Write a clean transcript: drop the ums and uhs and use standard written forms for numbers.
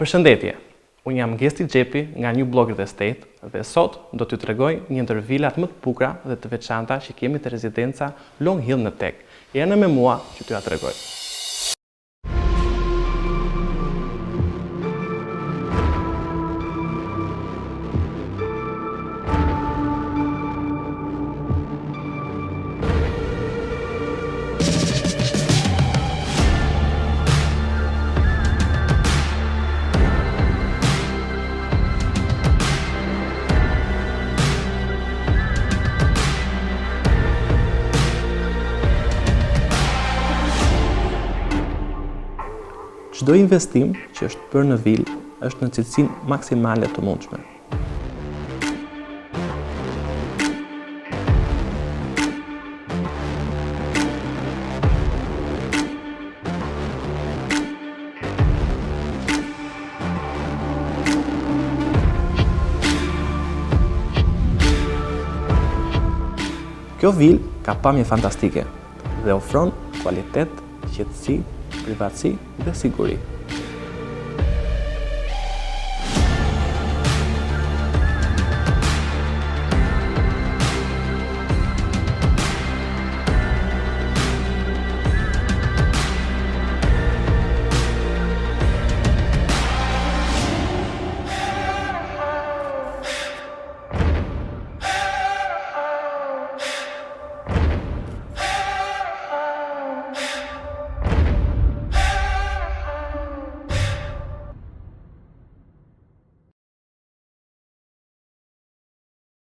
Përshëndetje, unë jam Gesti Xhepi nga New Blogger Estate dhe sot do t'ju tregoj një ndër vilat më të bukura dhe të veçanta që kemi të rezidenca Long Hill në Tek. Jeni me mua që t'ju ja tregoj. Çdo investim që është bërë në vilë është në cilësinë maksimale të mundshme. Kjo vilë ka pamje fantastike dhe ofron kualitet, qetësi, privatësi dhe siguri.